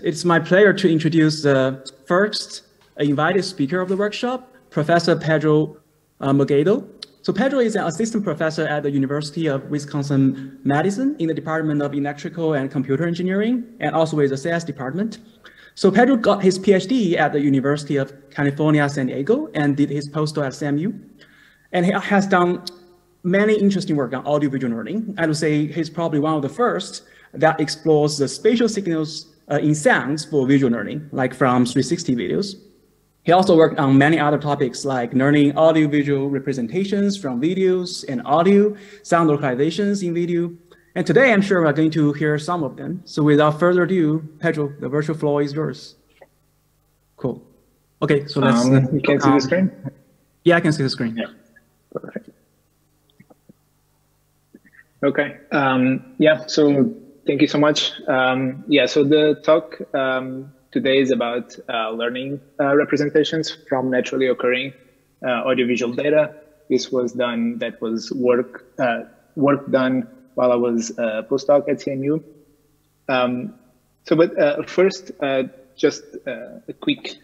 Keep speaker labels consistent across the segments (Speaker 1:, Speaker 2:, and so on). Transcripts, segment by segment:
Speaker 1: It's my pleasure to introduce the first invited speaker of the workshop, Professor Pedro Morgado. So Pedro is an assistant professor at the University of Wisconsin-Madison in the Department of Electrical and Computer Engineering, and also with the CS department. So Pedro got his PhD at the University of California, San Diego, and did his postdoc at SAMU. And he has done many interesting work on audiovisual learning. I would say he's probably one of the first that explores the spatial signals in sounds for visual learning, like from 360 videos. He also worked on many other topics like learning audiovisual representations from videos and audio, sound localizations in video. And today, I'm sure we're going to hear some of them. So without further ado, Pedro, the virtual floor is yours. Cool. Okay, so let's...
Speaker 2: You can see the screen?
Speaker 1: Yeah, I can see the screen.
Speaker 2: Yeah, perfect. Okay, yeah, so thank you so much. Yeah, so the talk today is about learning representations from naturally occurring audiovisual data. This was done, that was work done while I was a postdoc at CMU. First, just a quick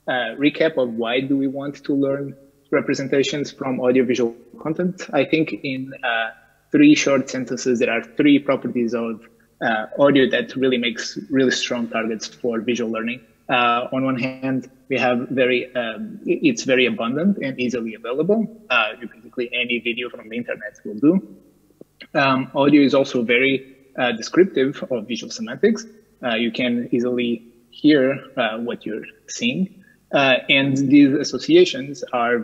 Speaker 2: recap of why do we want to learn representations from audiovisual content. I think in 3 short sentences, there are 3 properties of audio that really makes really strong targets for visual learning. On one hand, we have it's very abundant and easily available. Basically any video from the internet will do. Audio is also very descriptive of visual semantics. You can easily hear what you're seeing. And these associations are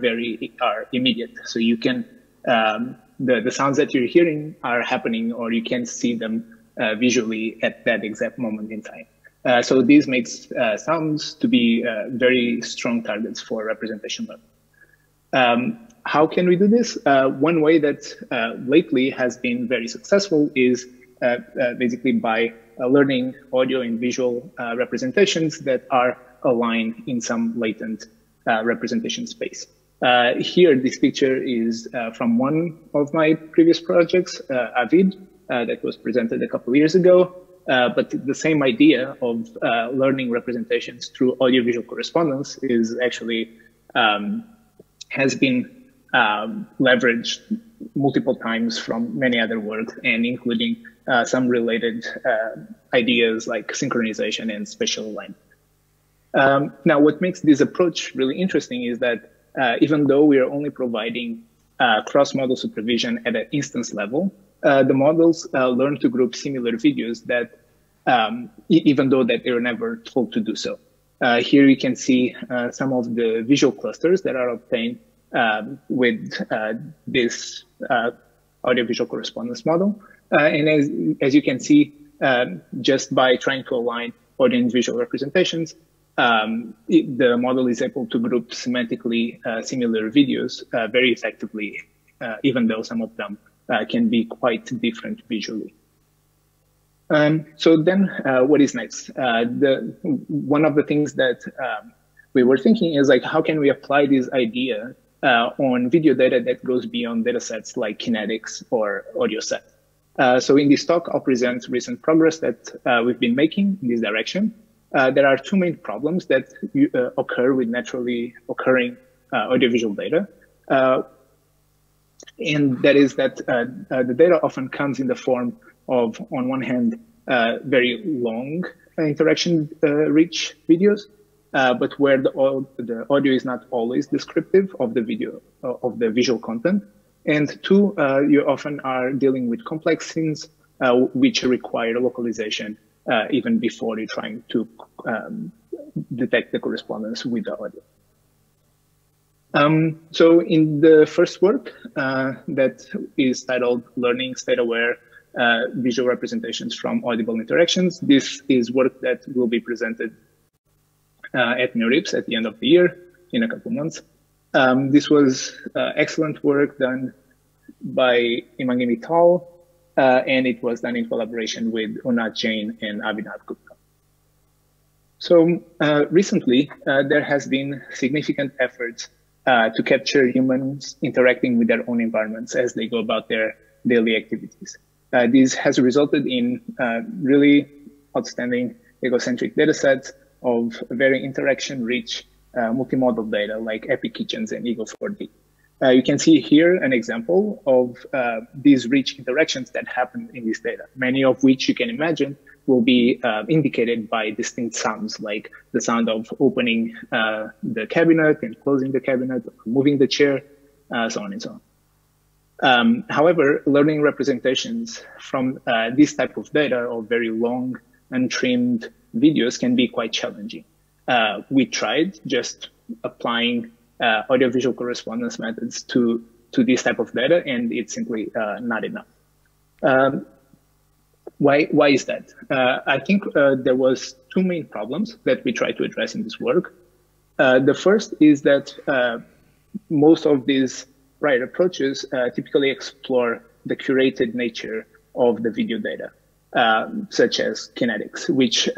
Speaker 2: immediate. So you can, the sounds that you're hearing are happening, or you can see them visually at that exact moment in time. So this makes sounds to be very strong targets for representation learning. How can we do this? One way that lately has been very successful is basically by learning audio and visual representations that are aligned in some latent representation space. Here, this picture is from one of my previous projects, AVID, that was presented a couple of years ago. But the same idea of learning representations through audiovisual correspondence is actually has been leveraged multiple times from many other work, and including some related ideas like synchronization and spatial alignment. Now, what makes this approach really interesting is that even though we are only providing cross-model supervision at an instance level, the models learn to group similar videos that, even though that they were never told to do so. Here you can see some of the visual clusters that are obtained with this audiovisual correspondence model. And as you can see, just by trying to align audio and visual representations, the model is able to group semantically similar videos very effectively, even though some of them can be quite different visually. So then what is next? One of the things that we were thinking is like, how can we apply this idea on video data that goes beyond data sets like kinetics or audio sets? So in this talk, I'll present recent progress that we've been making in this direction. There are 2 main problems that occur with naturally occurring audiovisual data. And that is that the data often comes in the form of, on one hand, very long interaction rich videos, but where the audio is not always descriptive of the video, of the visual content. And 2, you often are dealing with complex scenes which require localization even before you're trying to detect the correspondence with the audio. So in the first work that is titled Learning State-Aware Visual Representations from Audible Interactions, this is work that will be presented at NeurIPS at the end of the year in a couple months. This was excellent work done by Imangini et al. And it was done in collaboration with Unat Jain and Abhinav Gupta. So recently, there has been significant efforts to capture humans interacting with their own environments as they go about their daily activities. This has resulted in really outstanding egocentric data sets of very interaction-rich multimodal data like Epic Kitchens and AV4D. You can see here an example of these rich interactions that happen in this data, many of which you can imagine will be indicated by distinct sounds, like the sound of opening the cabinet and closing the cabinet, moving the chair, so on and so on. However, learning representations from this type of data or very long untrimmed videos can be quite challenging. We tried just applying audiovisual correspondence methods to this type of data, and it's simply not enough. Why is that? I think there was two main problems that we tried to address in this work. The first is that most of these prior approaches typically explore the curated nature of the video data, such as kinetics, which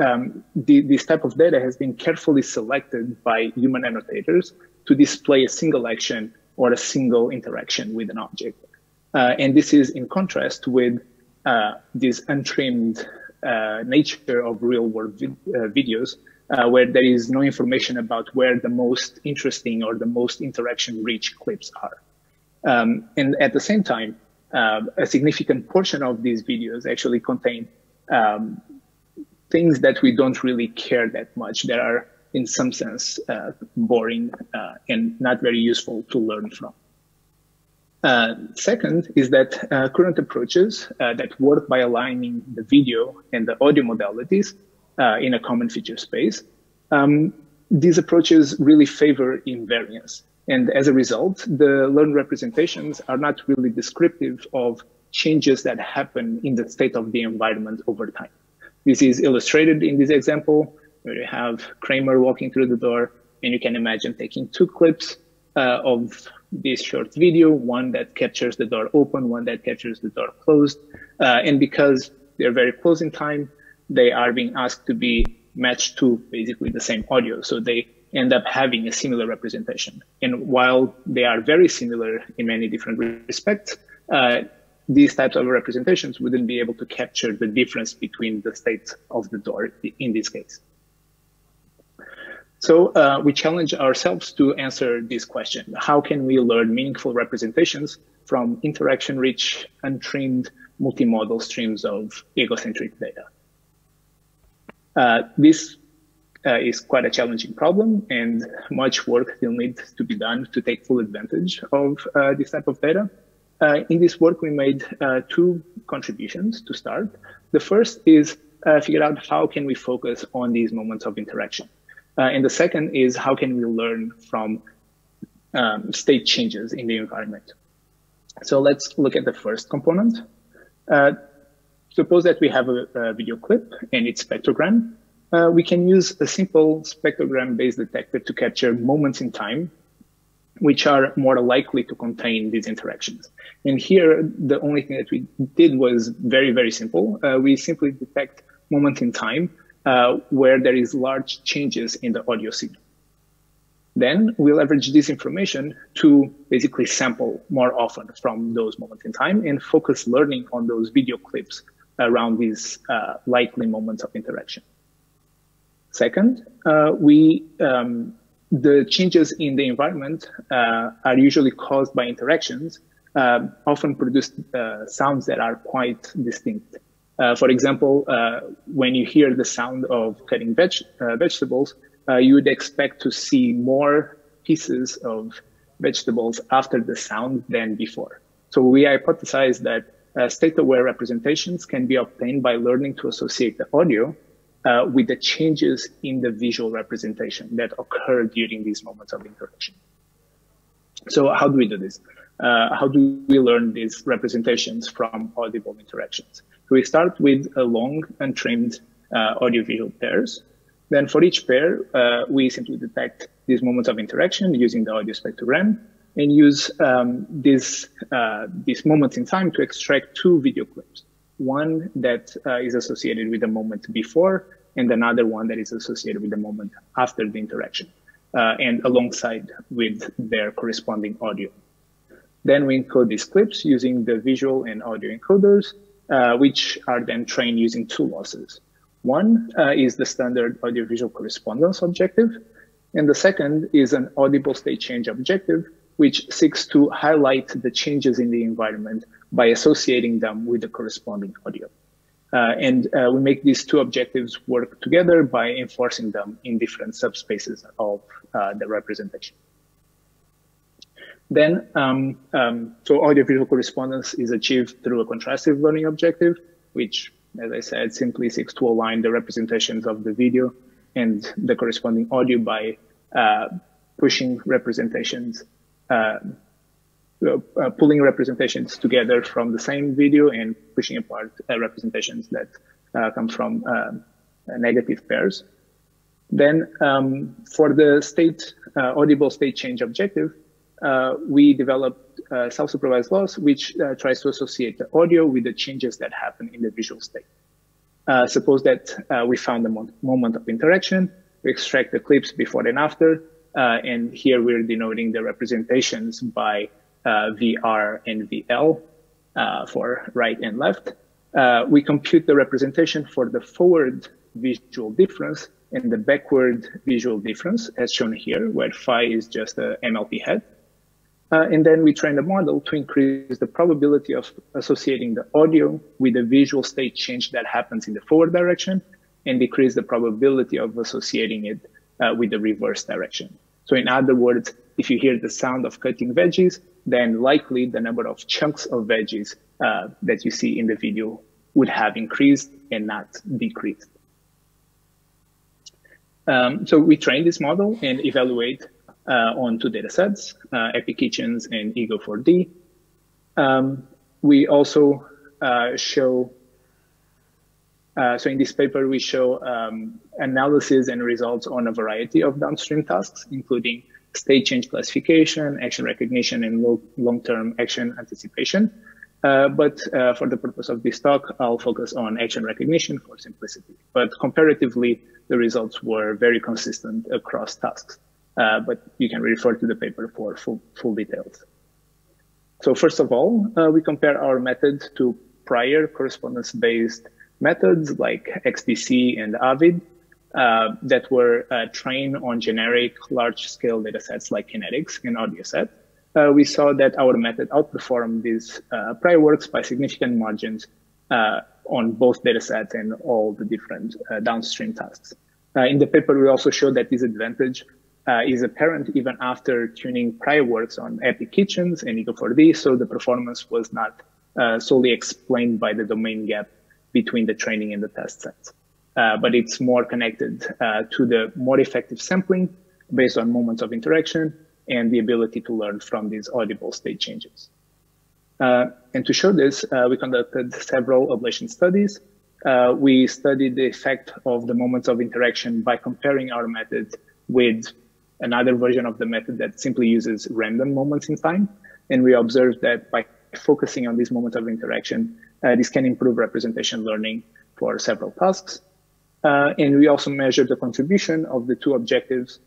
Speaker 2: this type of data has been carefully selected by human annotators to display a single action or a single interaction with an object. And this is in contrast with this untrimmed nature of real-world videos, where there is no information about where the most interesting or the most interaction-rich clips are. And at the same time, a significant portion of these videos actually contain things that we don't really care that much, that are in some sense boring and not very useful to learn from. Second is that current approaches that work by aligning the video and the audio modalities in a common feature space, these approaches really favor invariance. And as a result, the learned representations are not really descriptive of changes that happen in the state of the environment over time. This is illustrated in this example, where you have Kramer walking through the door, and you can imagine taking two clips of this short video, one that captures the door open, one that captures the door closed. And because they're very close in time, they are being asked to be matched to basically the same audio. So they end up having a similar representation. And while they are very similar in many different respects, these types of representations wouldn't be able to capture the difference between the state of the door in this case. So we challenge ourselves to answer this question. How can we learn meaningful representations from interaction-rich, untrimmed, multimodal streams of egocentric data? This is quite a challenging problem, and much work still needs to be done to take full advantage of this type of data. In this work, we made two contributions to start. The first is figure out how can we focus on these moments of interaction. And the second is how can we learn from state changes in the environment. So let's look at the first component. Suppose that we have a video clip and its spectrogram. We can use a simple spectrogram-based detector to capture moments in time, which are more likely to contain these interactions. And here, the only thing that we did was very, very simple. We simply detect moments in time where there is large changes in the audio signal. Then we leverage this information to basically sample more often from those moments in time and focus learning on those video clips around these likely moments of interaction. Second, the changes in the environment are usually caused by interactions, often produce sounds that are quite distinct. For example, when you hear the sound of cutting vegetables, you would expect to see more pieces of vegetables after the sound than before. So we hypothesize that state-aware representations can be obtained by learning to associate the audio with the changes in the visual representation that occur during these moments of interaction. So how do we do this? How do we learn these representations from audible interactions? So we start with a long untrimmed audio-visual pairs. Then for each pair, we simply detect these moments of interaction using the audio spectrogram and use these moments in time to extract two video clips. One that is associated with the moment before and another one that is associated with the moment after the interaction and alongside with their corresponding audio. Then we encode these clips using the visual and audio encoders, which are then trained using two losses. One is the standard audiovisual correspondence objective, and the second is an audible state change objective, which seeks to highlight the changes in the environment by associating them with the corresponding audio. We make these two objectives work together by enforcing them in different subspaces of the representation. Then, so audiovisual correspondence is achieved through a contrastive learning objective, which, as I said, simply seeks to align the representations of the video and the corresponding audio by pushing representations, pulling representations together from the same video and pushing apart representations that come from negative pairs. Then for the audible state change objective, we developed self-supervised loss, which tries to associate the audio with the changes that happen in the visual state. Suppose that we found a moment of interaction, we extract the clips before and after, and here we're denoting the representations by VR and VL for right and left. We compute the representation for the forward visual difference and the backward visual difference, as shown here, where phi is just a MLP head. And then we train the model to increase the probability of associating the audio with the visual state change that happens in the forward direction and decrease the probability of associating it with the reverse direction. So in other words, if you hear the sound of cutting veggies, then likely the number of chunks of veggies that you see in the video would have increased and not decreased. So we train this model and evaluate on two data sets, Epic Kitchens and ECCV. We also show, so in this paper, we show analysis and results on a variety of downstream tasks, including state change classification, action recognition, and long-term action anticipation. But for the purpose of this talk, I'll focus on action recognition for simplicity. But comparatively, the results were very consistent across tasks. But you can refer to the paper for full details. So first of all, we compare our method to prior correspondence-based methods like XDC and AVID that were trained on generic large-scale datasets like kinetics and audioset. We saw that our method outperformed these prior works by significant margins on both datasets and all the different downstream tasks. In the paper, we also showed that this advantage is apparent even after tuning prior works on Epic Kitchens and ECCV4D, so the performance was not solely explained by the domain gap between the training and the test sets. But it's more connected to the more effective sampling based on moments of interaction and the ability to learn from these audible state changes. And to show this, we conducted several ablation studies. We studied the effect of the moments of interaction by comparing our method with another version of the method that simply uses random moments in time. And we observed that by focusing on these moments of interaction, this can improve representation learning for several tasks. And we also measured the contribution of the two objectives,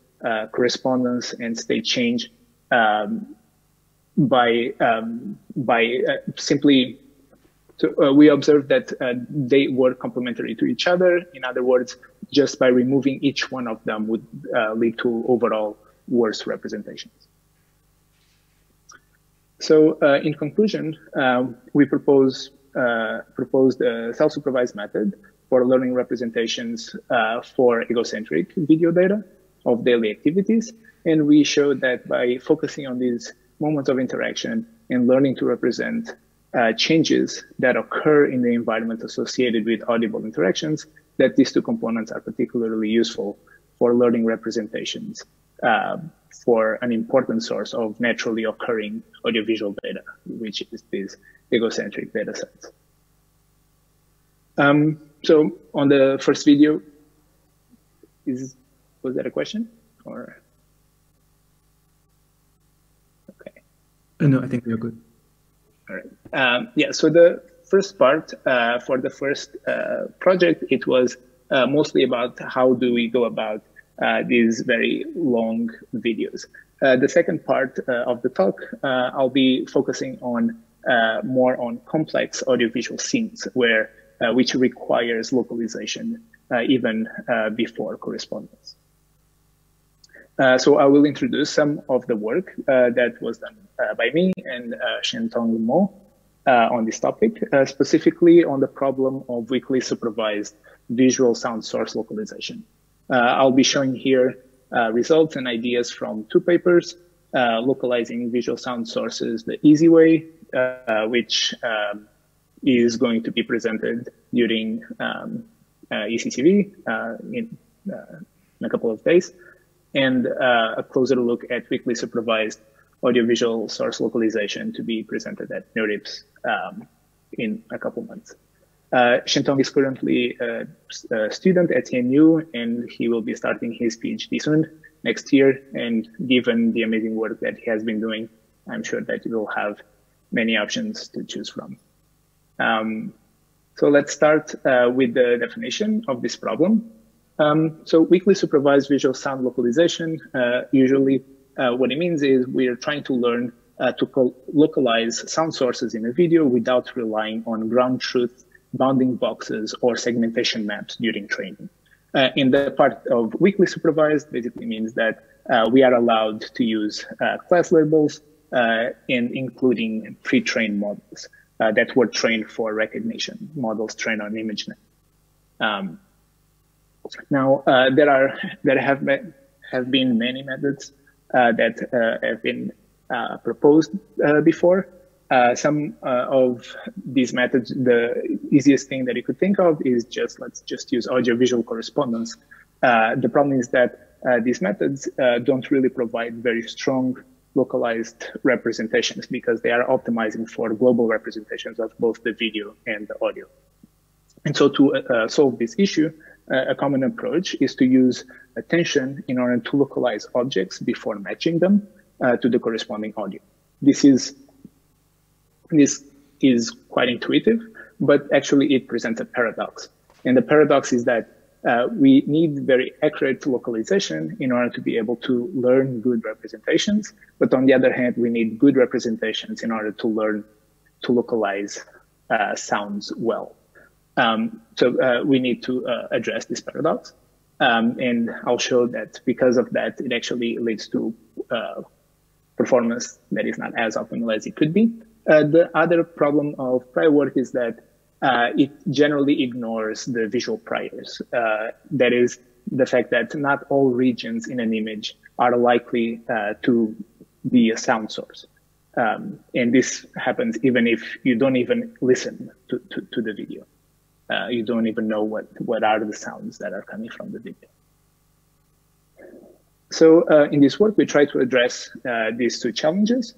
Speaker 2: correspondence and state change, we observed that they were complementary to each other. In other words, just by removing each one of them would lead to overall worse representations. So in conclusion, we proposed a self-supervised method for learning representations for egocentric video data of daily activities. And we showed that by focusing on these moments of interaction and learning to represent changes that occur in the environment associated with audible interactions, that these two components are particularly useful for learning representations for an important source of naturally occurring audiovisual data, which is these egocentric data sets. So on the first video, was that a question or? Okay.
Speaker 1: No, I think we're good.
Speaker 2: All right. Yeah, so the first part for the first project, it was mostly about how do we go about these very long videos. The second part of the talk, I'll be focusing on more on complex audiovisual scenes which requires localization even before correspondence. So I will introduce some of the work that was done by me and Shentong Mo on this topic, specifically on the problem of weakly supervised visual sound source localization. I'll be showing here results and ideas from 2 papers, localizing visual sound sources the easy way, which is going to be presented during ECCV in a couple of days, and a closer look at weakly supervised audiovisual source localization to be presented at NeurIPS in a couple months. Shentong is currently a student at TNU, and he will be starting his PhD soon, next year. And given the amazing work that he has been doing, I'm sure that you will have many options to choose from. So let's start with the definition of this problem. So weakly supervised visual sound localization, usually what it means is we're trying to learn to localize sound sources in a video without relying on ground truth, bounding boxes, or segmentation maps during training. In the part of weakly supervised, basically means that we are allowed to use class labels and including pre-trained models that were trained for recognition, models trained on ImageNet. Now, there have been many methods that have been proposed before. Some of these methods, the easiest thing that you could think of is let's just use audio-visual correspondence. The problem is that these methods don't really provide very strong localized representations because they are optimizing for global representations of both the video and the audio. And so to solve this issue, a common approach is to use attention in order to localize objects before matching them to the corresponding audio. This is quite intuitive, but actually it presents a paradox. And the paradox is that we need very accurate localization in order to be able to learn good representations. But on the other hand, we need good representations in order to learn to localize sounds well. So we need to address this paradox. And I'll show that because of that, it actually leads to performance that is not as optimal as it could be. The other problem of prior work is that it generally ignores the visual priors. That is the fact that not all regions in an image are likely to be a sound source. And this happens even if you don't even listen to the video. You don't even know what are the sounds that are coming from the video. So in this work, we try to address these 2 challenges.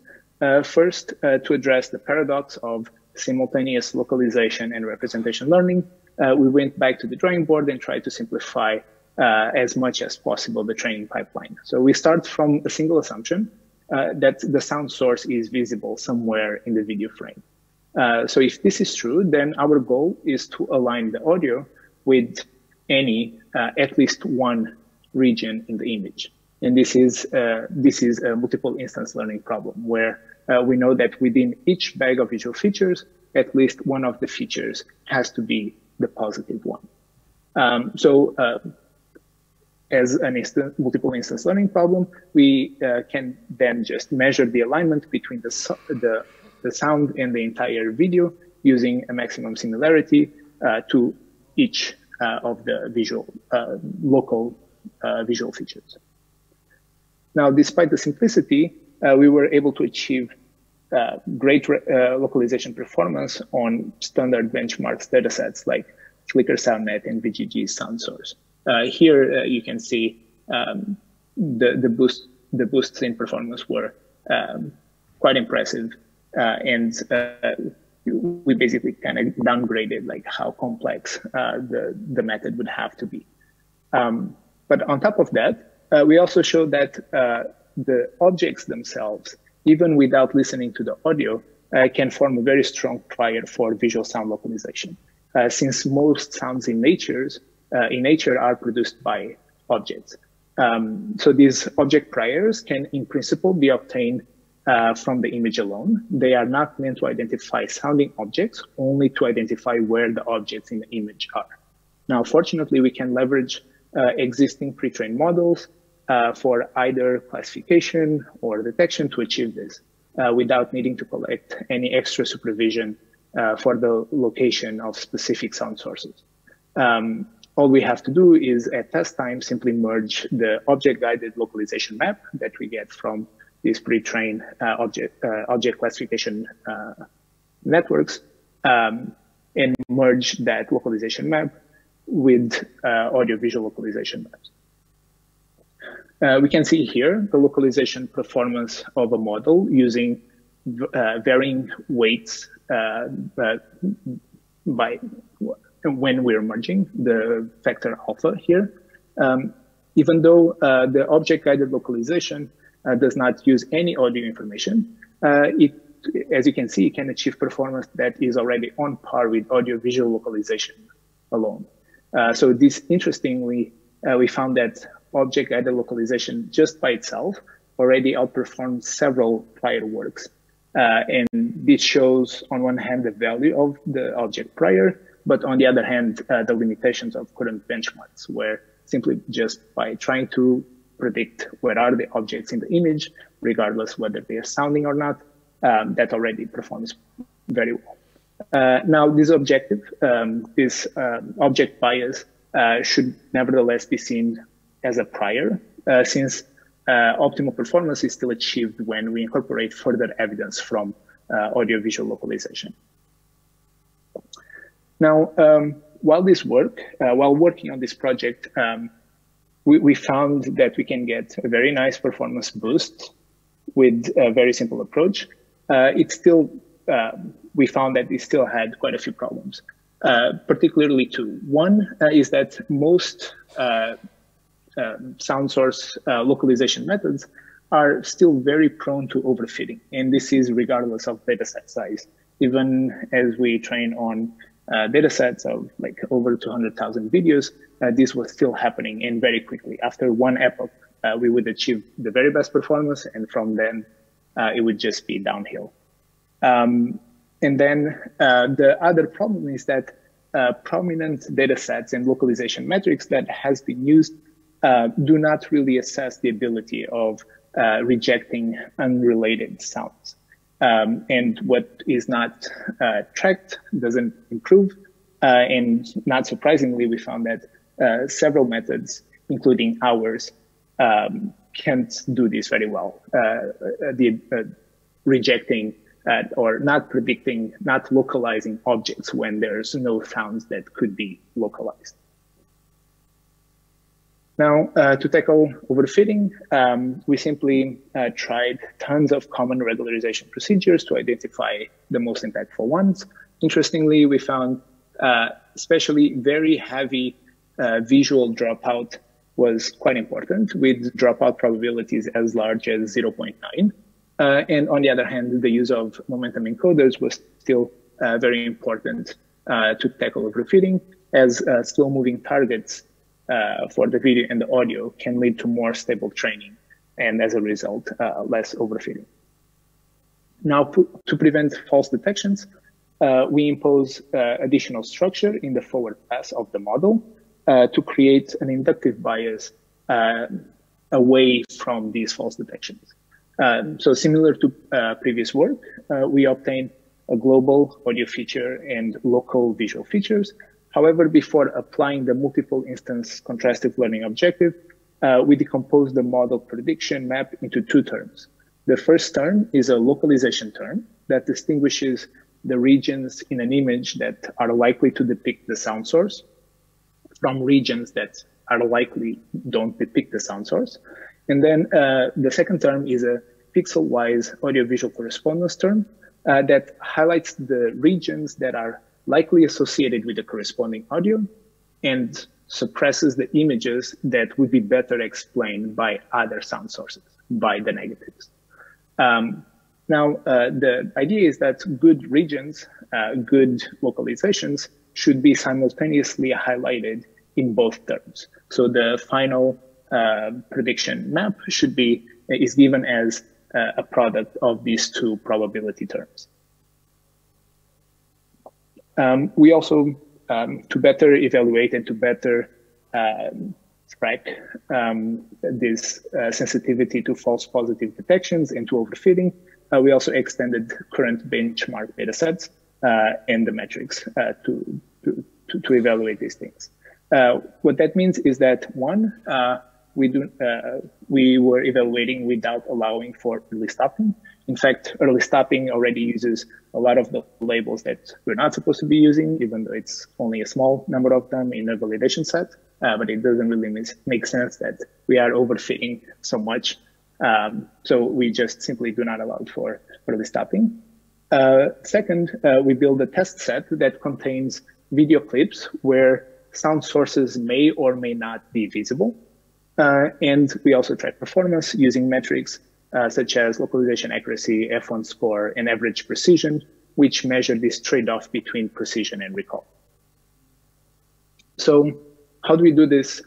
Speaker 2: First, to address the paradox of simultaneous localization and representation learning, we went back to the drawing board and tried to simplify as much as possible the training pipeline. So we start from a single assumption that the sound source is visible somewhere in the video frame. So if this is true, then our goal is to align the audio with at least one region in the image. And this is a multiple instance learning problem where we know that within each bag of visual features, at least one of the features has to be the positive one. As an multiple instance learning problem, we can then just measure the alignment between the sound and the entire video using a maximum similarity to each of the local visual features. Now, despite the simplicity, we were able to achieve great localization performance on standard benchmarks datasets like Flickr SoundNet and VGG's sound source. Here you can see the boosts in performance were quite impressive, and we basically kind of downgraded like how complex the method would have to be. But on top of that, we also showed that the objects themselves, even without listening to the audio, can form a very strong prior for visual sound localization, since most sounds in nature are produced by objects. So these object priors can, in principle, be obtained from the image alone. They are not meant to identify sounding objects, only to identify where the objects in the image are. Now, fortunately, we can leverage existing pre-trained models for either classification or detection to achieve this without needing to collect any extra supervision for the location of specific sound sources. All we have to do is at test time simply merge the object-guided localization map that we get from these pre-trained object classification networks and merge that localization map with audio-visual localization maps. We can see here the localization performance of a model using varying weights by when we're merging the vector alpha here. Even though the object-guided localization does not use any audio information, as you can see, it can achieve performance that is already on par with audio-visual localization alone. So this, interestingly, we found that object-guided localization just by itself already outperformed several prior works. And this shows, on one hand, the value of the object prior, but on the other hand, the limitations of current benchmarks, where simply just by trying to predict where are the objects in the image, regardless whether they are sounding or not, that already performs very well. Now, this objective, this object bias should nevertheless be seen as a prior, since optimal performance is still achieved when we incorporate further evidence from audio-visual localization. Now, while working on this project, we found that we can get a very nice performance boost with a very simple approach. We found that it still had quite a few problems, particularly two. One is that most sound source localization methods are still very prone to overfitting, and this is regardless of dataset size. Even as we train on datasets of like over 200,000 videos, this was still happening, and very quickly. After one epoch, we would achieve the very best performance, and from then it would just be downhill. And then the other problem is that prominent datasets and localization metrics that has been used do not really assess the ability of rejecting unrelated sounds. And what is not tracked doesn't improve. And not surprisingly, we found that several methods, including ours, can't do this very well. Rejecting or not predicting, not localizing objects when there's no sounds that could be localized. Now, to tackle overfitting, we simply tried tons of common regularization procedures to identify the most impactful ones. Interestingly, we found especially very heavy visual dropout was quite important, with dropout probabilities as large as 0.9. And on the other hand, the use of momentum encoders was still very important to tackle overfitting, as slow-moving targets for the video and the audio can lead to more stable training, and as a result, less overfitting. Now, to prevent false detections, we impose additional structure in the forward pass of the model to create an inductive bias away from these false detections. So similar to previous work, we obtained a global audio feature and local visual features. However, before applying the multiple instance contrastive learning objective, we decompose the model prediction map into two terms. The first term is a localization term that distinguishes the regions in an image that are likely to depict the sound source from regions that are likely don't depict the sound source. And then the second term is a pixel-wise audiovisual correspondence term that highlights the regions that are likely associated with the corresponding audio and suppresses the images that would be better explained by other sound sources, by the negatives. Now, the idea is that good regions, good localizations should be simultaneously highlighted in both terms. So the final prediction map is given as a product of these two probability terms. We also to better evaluate and to better track this sensitivity to false positive detections and to overfitting, we also extended current benchmark datasets and the metrics to evaluate these things. What that means is that one, we were evaluating without allowing for early stopping. In fact, early stopping already uses a lot of the labels that we're not supposed to be using, even though it's only a small number of them in a validation set. But it doesn't really make sense that we are overfitting so much. So we just simply do not allow for early stopping. Second, we build a test set that contains video clips where sound sources may or may not be visible. And we also track performance using metrics such as localization accuracy, F1 score, and average precision, which measure this trade-off between precision and recall. So how do we do this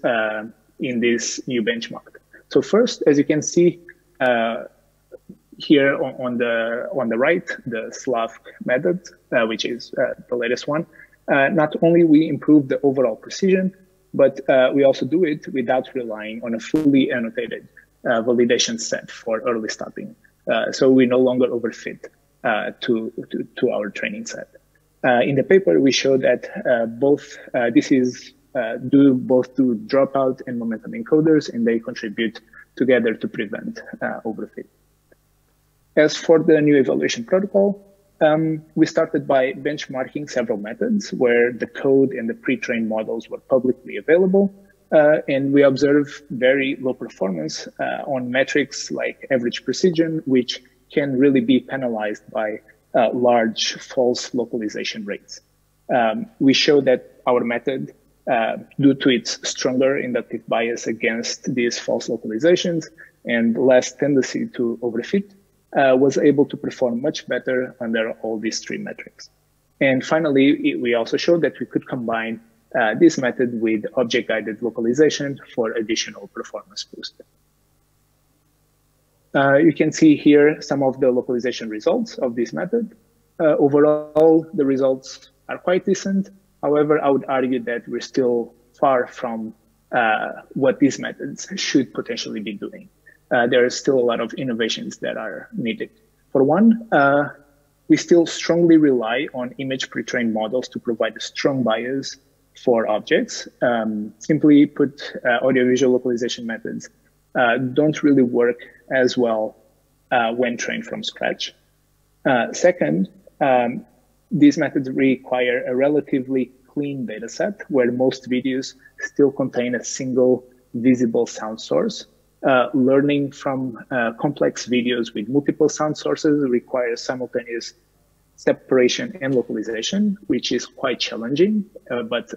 Speaker 2: in this new benchmark? So first, as you can see here on the right, the SLAV method, which is the latest one, not only we improve the overall precision, but we also do it without relying on a fully annotated validation set for early stopping. So we no longer overfit to our training set. In the paper, we show that this is due both to dropout and momentum encoders, and they contribute together to prevent overfit. As for the new evaluation protocol, we started by benchmarking several methods where the code and the pre-trained models were publicly available. And we observe very low performance on metrics like average precision, which can really be penalized by large false localization rates. We show that our method, due to its stronger inductive bias against these false localizations and less tendency to overfit, was able to perform much better under all these three metrics. And finally, we also showed that we could combine this method with object-guided localization for additional performance boost. You can see here some of the localization results of this method. Overall, the results are quite decent. However, I would argue that we're still far from what these methods should potentially be doing. There are still a lot of innovations that are needed. For one, we still strongly rely on image pre-trained models to provide a strong bias for objects. Simply put, audiovisual localization methods don't really work as well when trained from scratch. Second, these methods require a relatively clean data set where most videos still contain a single visible sound source. Learning from complex videos with multiple sound sources requires simultaneous separation and localization, which is quite challenging, but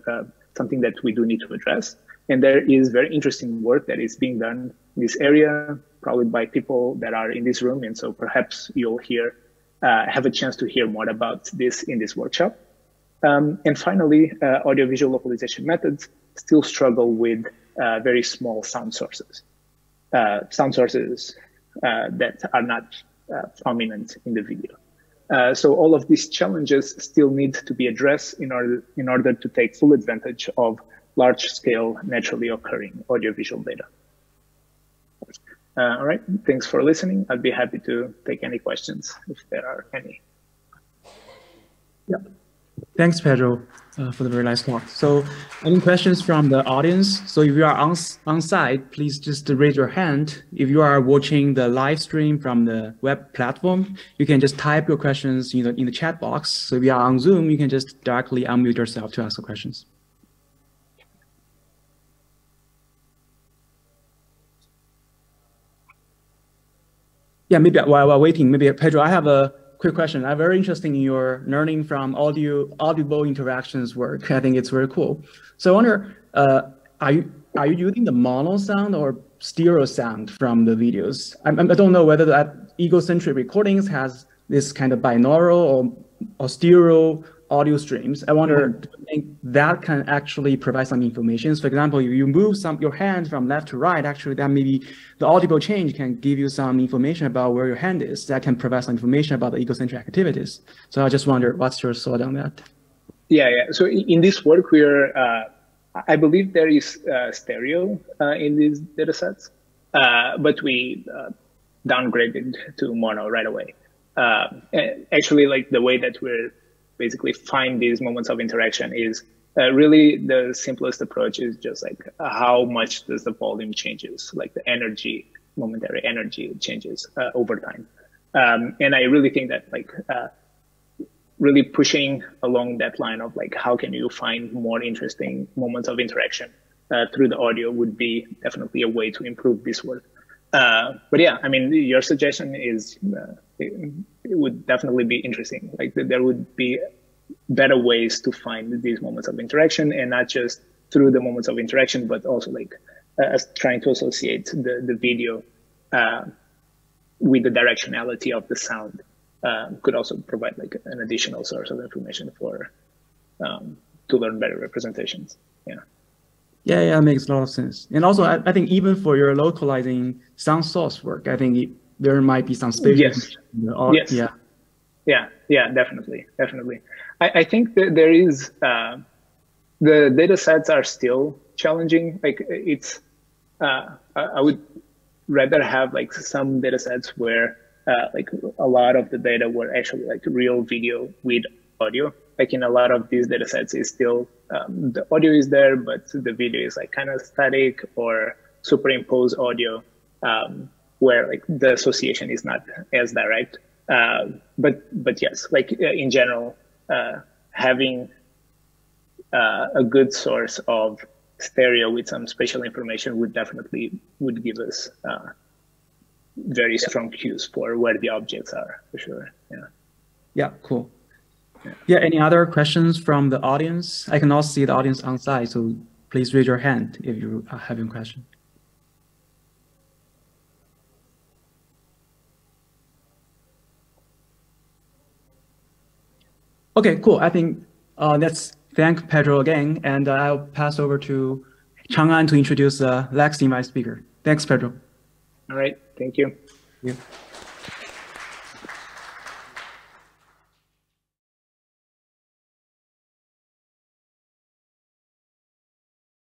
Speaker 2: something that we do need to address. And there is very interesting work that is being done in this area, probably by people that are in this room. And so perhaps you'll have a chance to hear more about this in this workshop. And finally, audiovisual localization methods still struggle with very small sound sources that are not prominent in the video. So all of these challenges still need to be addressed in order to take full advantage of large-scale, naturally occurring audiovisual data. All right, thanks for listening. I'd be happy to take any questions if there are any.
Speaker 1: Yeah. Thanks, Pedro, for the very nice talk. So any questions from the audience? So if you are on site, please just raise your hand. If you are watching the live stream from the web platform, you can just type your questions in the chat box. So if you are on Zoom, you can just directly unmute yourself to ask the questions. Yeah, maybe while waiting, maybe Pedro, I have a quick question. I'm very interested in your learning from audible interactions work. I think it's very cool. So I wonder, are you using the mono sound or stereo sound from the videos? I don't know whether that egocentric recordings has this kind of binaural or stereo audio streams. I wonder, do you think that can actually provide some information? So for example, if you move your hand from left to right, actually that maybe the audible change can give you some information about where your hand is. That can provide some information about the egocentric activities. So I just wonder, what's your thought on that?
Speaker 2: Yeah, yeah. So in this work, I believe there is stereo in these data sets, but we downgraded to mono right away. Actually, like the way that we're basically find these moments of interaction is really the simplest approach is just like how much does the volume changes, like the energy, momentary energy changes over time. And I really think that like really pushing along that line of like how can you find more interesting moments of interaction through the audio would be definitely a way to improve this work. But yeah, I mean, your suggestion is it would definitely be interesting. Like there would be better ways to find these moments of interaction, and not just through the moments of interaction, but also like trying to associate the video with the directionality of the sound. Could also provide like an additional source of information for to learn better representations. Yeah.
Speaker 1: Yeah, it makes a lot of sense. And also, I think even for your localizing sound source work, I think there might be some spatial.
Speaker 2: Yes. Yes. Yeah, definitely. I think that there is the data sets are still challenging. Like it's, I would rather have like some data sets where like a lot of the data were actually like real video with audio. Like in a lot of these data sets is still, the audio is there, but the video is like kind of static or superimposed audio, where like the association is not as direct. But yes, like in general, having a good source of stereo with some spatial information would give us very strong cues for where the objects are, for sure.
Speaker 1: Yeah, cool. Yeah, any other questions from the audience? I can also see the audience on site, so please raise your hand if you are having a question. Okay, cool. I think let's thank Pedro again, and I'll pass over to Chang'an to introduce the next invite speaker. Thanks, Pedro.
Speaker 2: All right, thank you.
Speaker 1: Yeah.